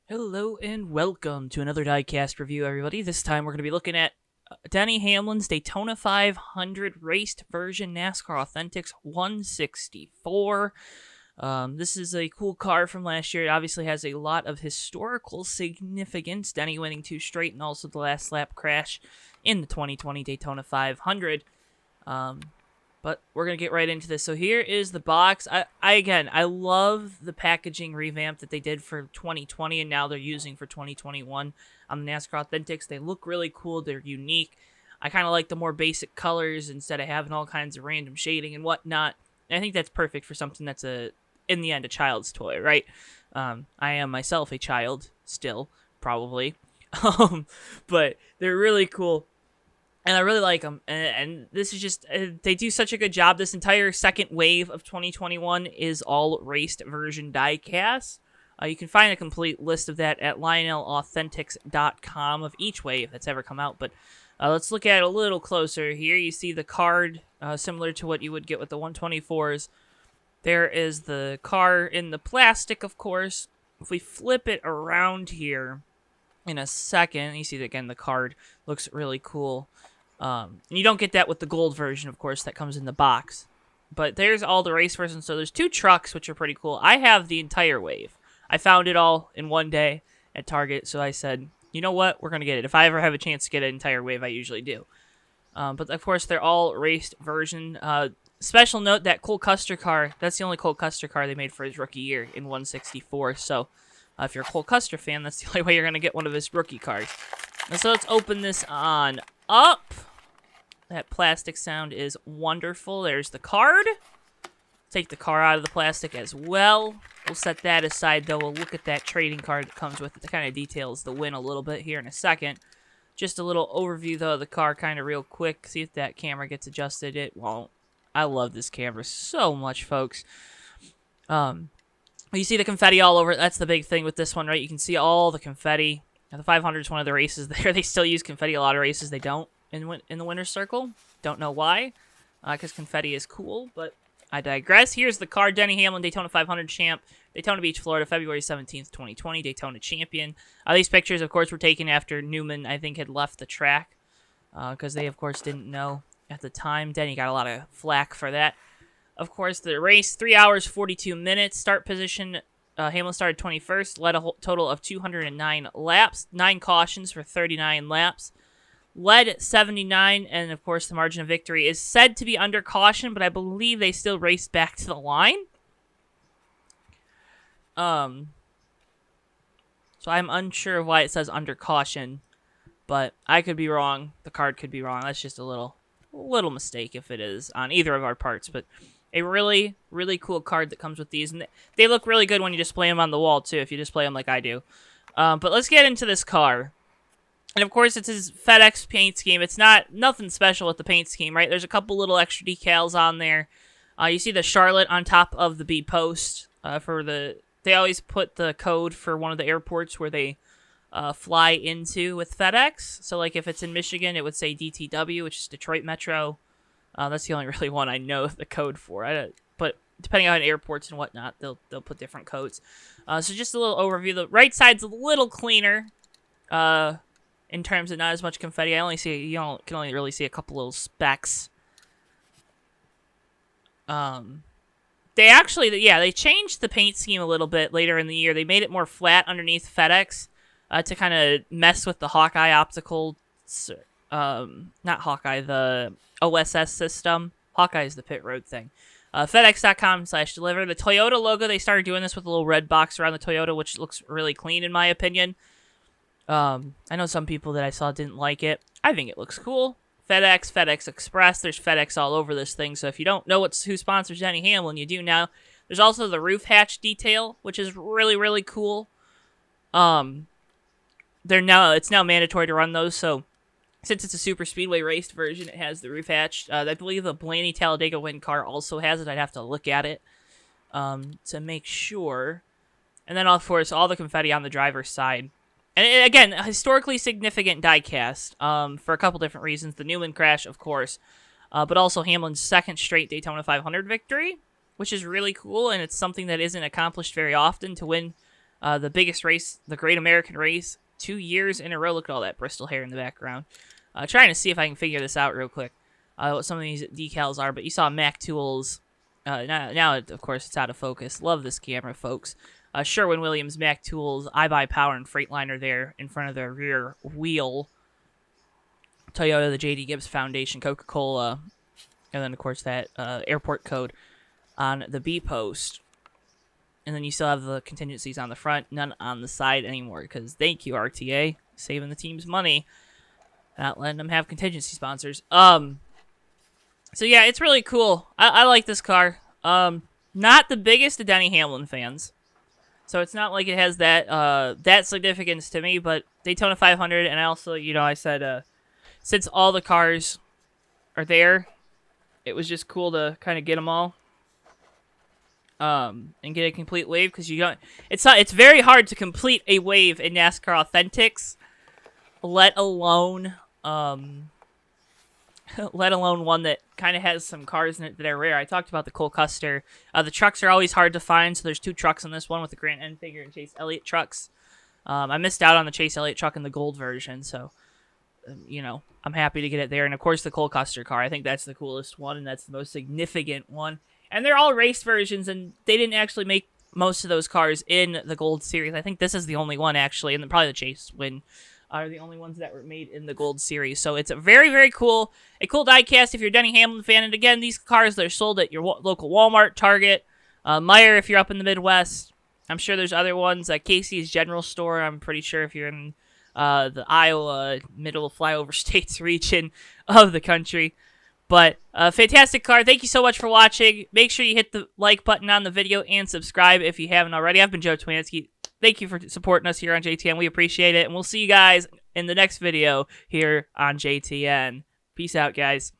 Hello and welcome to another Diecast review, everybody. This time we're going to be looking at Denny Hamlin's Daytona 500 raced version NASCAR Authentics 164. This is a cool car from last year. It obviously has a lot of historical significance. Denny winning 2 straight and also the last lap crash in the 2020 Daytona 500. But we're going to get right into this. So here is the box. I love the packaging revamp that they did for 2020 and now they're using for 2021 on the NASCAR Authentics. They look really cool. They're unique. I kind of like the more basic colors instead of having all kinds of random shading and whatnot. And I think that's perfect for something that's, in the end, a child's toy, right? I am myself a child still, probably. But they're really cool. And I really like them, and this is just, they do such a good job. This entire second wave of 2021 is all raced version diecast. You can find a complete list of that at lionelauthentics.com of each wave that's ever come out. But let's look at it a little closer here. You see the card, similar to what you would get with the 124s. There is the car in the plastic, of course. If we flip it around here in a second, you see, again, the card looks really cool. You don't get that with the gold version, of course, that comes in the box. But there's all the race versions. So there's 2 trucks, which are pretty cool. I have the entire wave. I found it all in one day at Target, so I said, you know what? We're going to get it. If I ever have a chance to get an entire wave, I usually do. But, of course, they're all raced version. Special note, that Cole Custer car, that's the only Cole Custer car they made for his rookie year in 164. So if you're a Cole Custer fan, that's the only way you're going to get one of his rookie cars. And so let's open this on up. That plastic sound is wonderful. There's the card. Take the car out of the plastic as well. We'll set that aside, though. We'll look at that trading card that comes with it that kind of details the win a little bit here in a second. Just a little overview, though, of the car kind of real quick. See if that camera gets adjusted. It won't. I love this camera so much, folks. You see the confetti all over it. That's the big thing with this one, right? You can see all the confetti. Now, the 500 is one of the races there. They still use confetti. A lot of races they don't in the winner's circle. Don't know why, because confetti is cool, but I digress. Here's the card. Denny Hamlin, Daytona 500 champ, Daytona Beach, Florida, February 17th, 2020, Daytona champion. These pictures, of course, were taken after Newman, I think, had left the track, because they, of course, didn't know at the time. Denny got a lot of flack for that. Of course, the race, 3 hours, 42 minutes. Start position, Hamlin started 21st, led a total of 209 laps, 9 cautions for 39 laps. Led 79, and of course the margin of victory is said to be under caution, but I believe they still raced back to the line. So I'm unsure of why it says under caution, but I could be wrong. The card could be wrong. That's just a little mistake if it is on either of our parts, but a really, really cool card that comes with these, and they look really good when you display them on the wall too, if you display them like I do. But let's get into this car. And, of course, it's his FedEx paint scheme. It's nothing special with the paint scheme, right? There's a couple little extra decals on there. You see the Charlotte on top of the B post. They always put the code for one of the airports where they fly into with FedEx. So, like, if it's in Michigan, it would say DTW, which is Detroit Metro. That's the only really one I know the code for. But depending on airports and whatnot, they'll put different codes. So just a little overview. The right side's a little cleaner. In terms of not as much confetti. You can only really see a couple little specks. They changed the paint scheme a little bit later in the year. They made it more flat underneath FedEx to kind of mess with the Hawkeye optical, not Hawkeye, the OSS system. Hawkeye is the pit road thing. FedEx.com/deliver. The Toyota logo, they started doing this with a little red box around the Toyota, which looks really clean in my opinion. I know some people that I saw didn't like it. I think it looks cool. FedEx, FedEx Express. There's FedEx all over this thing. So if you don't know who sponsors Denny Hamlin, you do now. There's also the roof hatch detail, which is really, really cool. It's now mandatory to run those. So since it's a super speedway raced version, it has the roof hatch. I believe the Blaney Talladega Win car also has it. I'd have to look at it to make sure. And then, of course, all the confetti on the driver's side. And again, a historically significant diecast for a couple different reasons. The Newman crash, of course, but also Hamlin's second straight Daytona 500 victory, which is really cool, and it's something that isn't accomplished very often to win the biggest race, the Great American Race, 2 years in a row. Look at all that Bristol hair in the background. Trying to see if I can figure this out real quick. What some of these decals are, but you saw Mac Tools. Now, of course, it's out of focus. Love this camera, folks. Sherwin-Williams, Mac Tools, iBuyPower, and Freightliner there in front of their rear wheel. Toyota, the J.D. Gibbs Foundation, Coca-Cola, and then, of course, that airport code on the B-post. And then you still have the contingencies on the front, none on the side anymore, because thank you, RTA, saving the team's money, not letting them have contingency sponsors. So, yeah, it's really cool. I like this car. Not the biggest of Denny Hamlin fans. So it's not like it has that significance to me, but Daytona 500, and I also, I said, since all the cars are there, it was just cool to kind of get them all, and get a complete wave, because it's very hard to complete a wave in NASCAR Authentics, let alone one that kind of has some cars in it that are rare. I talked about the Cole Custer. The trucks are always hard to find, so there's 2 trucks in this one with the Grant N figure and Chase Elliott trucks. I missed out on the Chase Elliott truck in the gold version, so, I'm happy to get it there. And, of course, the Cole Custer car. I think that's the coolest one, and that's the most significant one. And they're all race versions, and they didn't actually make most of those cars in the gold series. I think this is the only one, actually, and then probably the Chase Win are the only ones that were made in the gold series. So it's a very, very cool diecast if you're a Denny Hamlin fan. And again, these cars, they're sold at your local Walmart, Target, Meijer if you're up in the Midwest. I'm sure there's other ones at Casey's General Store. I'm pretty sure if you're in the Iowa middle flyover states region of the country. But fantastic car. Thank you so much for watching. Make sure you hit the like button on the video and subscribe if you haven't already. I've been Joe Twansky. Thank you for supporting us here on JTN. We appreciate it. And we'll see you guys in the next video here on JTN. Peace out, guys.